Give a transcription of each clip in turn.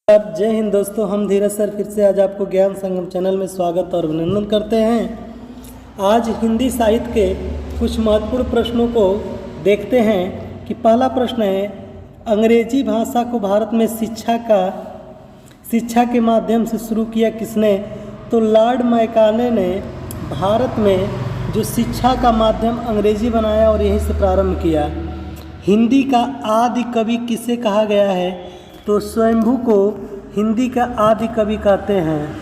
जय हिंद दोस्तों, हम धीरज सर फिर से आज आपको ज्ञान संगम चैनल में स्वागत और अभिनंदन करते हैं। आज हिंदी साहित्य के कुछ महत्वपूर्ण प्रश्नों को देखते हैं कि पहला प्रश्न है, अंग्रेजी भाषा को भारत में शिक्षा के माध्यम से शुरू किया किसने? तो लॉर्ड मैकाले ने भारत में जो शिक्षा का माध्यम अंग्रेजी बनाया और यहीं से प्रारंभ किया। हिंदी का आदि कवि किसे कहा गया है? तो स्वयंभू को हिंदी का आदि कवि कहते हैं।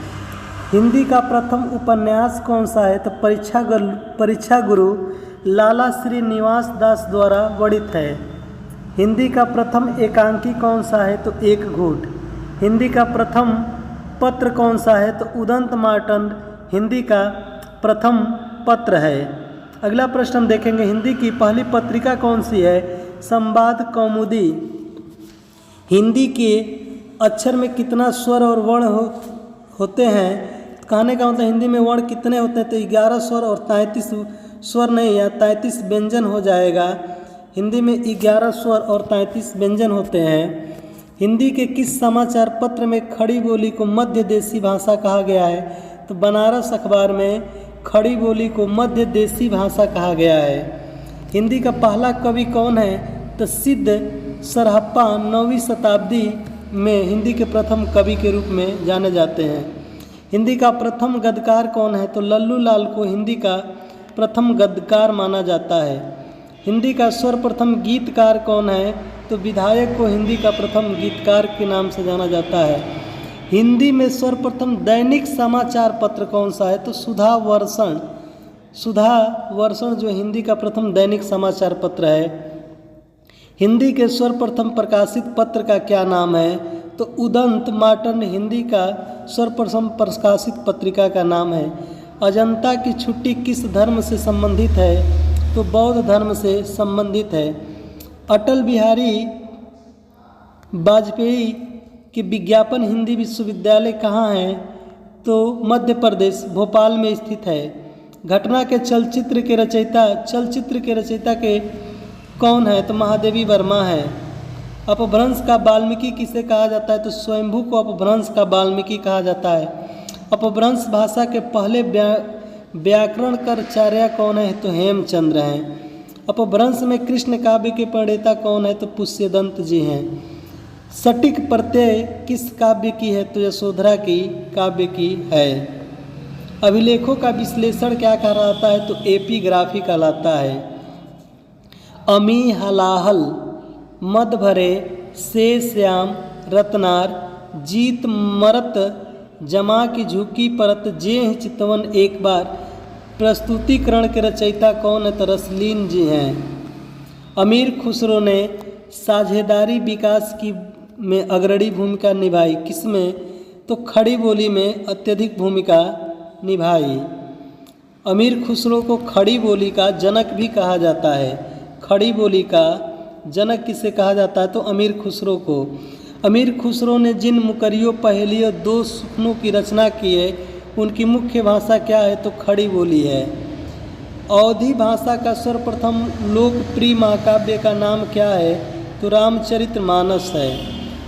हिंदी का प्रथम उपन्यास कौन सा है? तो परीक्षा गुरु लाला श्रीनिवास दास द्वारा वर्णित है। हिंदी का प्रथम एकांकी कौन सा है? तो एक घूट। हिंदी का प्रथम पत्र कौन सा है? तो उदंत मार्तंड हिंदी का प्रथम पत्र है। अगला प्रश्न हम देखेंगे, हिंदी की पहली पत्रिका कौन सी है? संवाद कौमुदी। हिंदी के अक्षर में कितना स्वर और वर्ण होते हैं? कहने का मतलब हिंदी में वर्ण कितने होते हैं? तो 11 स्वर और 33 स्वर नहीं या 33 व्यंजन हो जाएगा। हिंदी में 11 स्वर और 33 व्यंजन होते हैं। हिंदी के किस समाचार पत्र में खड़ी बोली को मध्य देशी भाषा कहा गया है? तो बनारस अखबार में खड़ी बोली को मध्य देशी भाषा कहा गया है। हिंदी का पहला कवि कौन है? तो सिद्ध सरहप्पा 9वीं शताब्दी में हिंदी के प्रथम कवि के रूप में जाने जाते हैं। हिंदी का प्रथम गद्यकार कौन है? तो लल्लू लाल को हिंदी का प्रथम गद्यकार माना जाता है। हिंदी का सर्वप्रथम गीतकार कौन है? तो विधायक को हिंदी का प्रथम गीतकार के नाम से जाना जाता है। हिंदी में सर्वप्रथम दैनिक समाचार पत्र कौन सा है? तो सुधा वर्षण जो हिंदी का प्रथम दैनिक समाचार पत्र है। हिंदी के सर्वप्रथम प्रकाशित पत्र का क्या नाम है? तो उदंत मार्तंड हिंदी का सर्वप्रथम प्रकाशित पत्रिका का नाम है। अजंता की छुट्टी किस धर्म से संबंधित है? तो बौद्ध धर्म से संबंधित है। अटल बिहारी वाजपेयी के विज्ञापन हिंदी विश्वविद्यालय कहाँ है? तो मध्य प्रदेश भोपाल में स्थित है। घटना के चलचित्र के रचयिता के कौन है? तो महादेवी वर्मा है। अपभ्रंश का वाल्मीकि किसे कहा जाता है? तो स्वयंभू को अपभ्रंश का वाल्मीकि कहा जाता है। अपभ्रंश भाषा के पहले व्याकरणकारचार्य कौन है? तो हेमचंद्र हैं। अपभ्रंश में कृष्ण काव्य के प्रणेता कौन है? तो पुष्यदंत जी हैं। सटीक प्रत्यय किस काव्य की है? तो यशोधरा की काव्य की है। अभिलेखों का विश्लेषण क्या कहलाता है? तो एपिग्राफी कहलाता है। अमी हलाहल मद भरे से श्याम रत्नार जीत मरत जमा की झुकी परत जे चितवन एक बार प्रस्तुतिकरण के रचयिता कौन है? तो रसलीन जी हैं। अमीर खुसरो ने साझेदारी विकास की में अग्रणी भूमिका निभाई। किसमें? तो खड़ी बोली में अत्यधिक भूमिका निभाई। अमीर खुसरो को खड़ी बोली का जनक भी कहा जाता है। खड़ी बोली का जनक किसे कहा जाता है? तो अमीर खुसरो को। अमीर खुसरो ने जिन मुकरियों पहेलियों दो सुखनों की रचना की है उनकी मुख्य भाषा क्या है? तो खड़ी बोली है। अवधी भाषा का सर्वप्रथम लोकप्रिय महाकाव्य का नाम क्या है? तो रामचरितमानस है।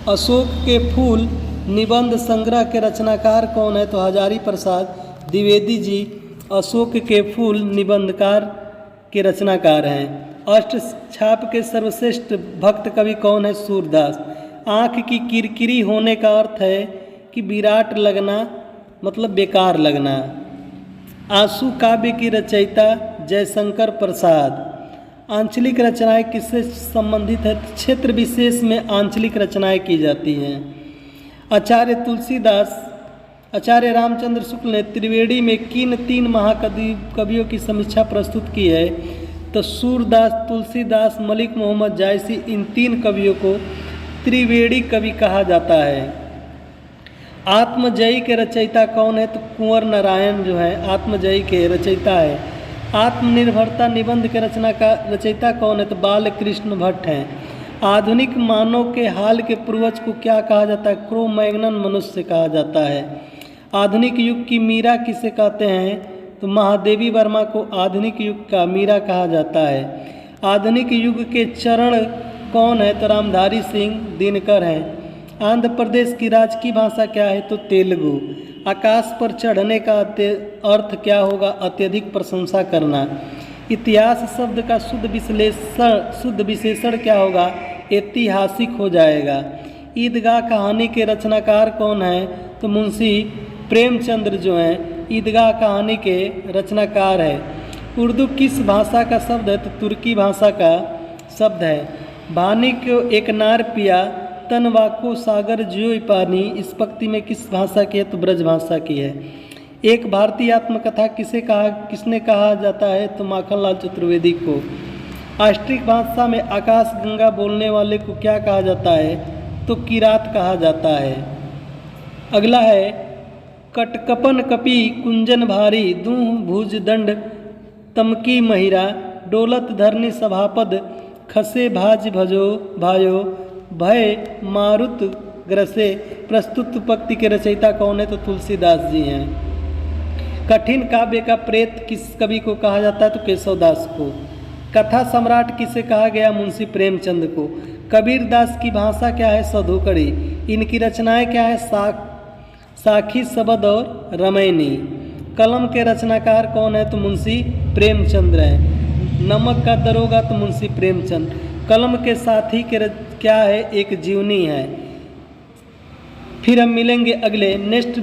अशोक के फूल निबंध संग्रह के रचनाकार कौन है? तो हजारी प्रसाद द्विवेदी जी अशोक के फूल निबंधकार के रचनाकार हैं। अष्टछाप के सर्वश्रेष्ठ भक्त कवि कौन है? सूरदास। आँख की किरकिरी होने का अर्थ है कि विराट लगना मतलब बेकार लगना। आंसू काव्य की रचयिता जयशंकर प्रसाद। आंचलिक रचनाएं किससे संबंधित है? क्षेत्र विशेष में आंचलिक रचनाएं की जाती हैं। आचार्य रामचंद्र शुक्ल ने त्रिवेणी में किन 3 महाकवियों की समीक्षा प्रस्तुत की है? तो सूरदास, तुलसीदास, मलिक मोहम्मद जायसी, इन 3 कवियों को त्रिवेणी कवि कहा जाता है। आत्मजयी के रचयिता कौन है? तो कुंवर नारायण जो है आत्मजयी के रचयिता है। आत्मनिर्भरता निबंध के रचयिता कौन है? तो बालकृष्ण भट्ट हैं। आधुनिक मानव के हाल के पूर्वज को क्या कहा जाता है? क्रो मैग्नन मनुष्य कहा जाता है। आधुनिक युग की मीरा किसे कहते हैं? तो महादेवी वर्मा को आधुनिक युग का मीरा कहा जाता है। आधुनिक युग के चरण कौन है? तो रामधारी सिंह दिनकर हैं। आंध्र प्रदेश की राजकीय भाषा क्या है? तो तेलुगु। आकाश पर चढ़ने का अर्थ क्या होगा? अत्यधिक प्रशंसा करना। इतिहास शब्द का शुद्ध विशेषण क्या होगा? ऐतिहासिक हो जाएगा। ईदगाह कहानी के रचनाकार कौन है? तो मुंशी प्रेमचंद्र जो हैं ईदगाह कहानी के रचनाकार है। उर्दू किस भाषा का शब्द है? तो तुर्की भाषा का शब्द है। भानी को एक नार पिया तन वाको सागर जियो पानी, इस पंक्ति में किस भाषा की है? तो ब्रज भाषा की है। एक भारतीय आत्मकथा किसने कहा जाता है? तो माखनलाल चतुर्वेदी को। ऑस्ट्रिक भाषा में आकाश गंगा बोलने वाले को क्या कहा जाता है? तो किरात कहा जाता है। अगला है कटकपन कपि कुंजन भारी, दूह भुज दंड तमकी महिरा, डोलत धरनी सभापद, खसे भाज भजो भायो, भय मारुत ग्रसे। प्रस्तुत पंक्ति के रचयिता कौन है? तो तुलसीदास जी हैं। कठिन काव्य का प्रेत किस कवि को कहा जाता है? तो केशवदास को। कथा सम्राट किसे कहा गया? मुंशी प्रेमचंद को। कबीर दास की भाषा क्या है? सधुकड़ी। इनकी रचनाएं क्या है? साखी शबद और रमैनी। कलम के रचनाकार कौन है? तो मुंशी प्रेमचंद्र हैं। नमक का दरोगा तो मुंशी प्रेमचंद। कलम के साथी के क्या है? एक जीवनी है। फिर हम मिलेंगे अगले नेक्स्ट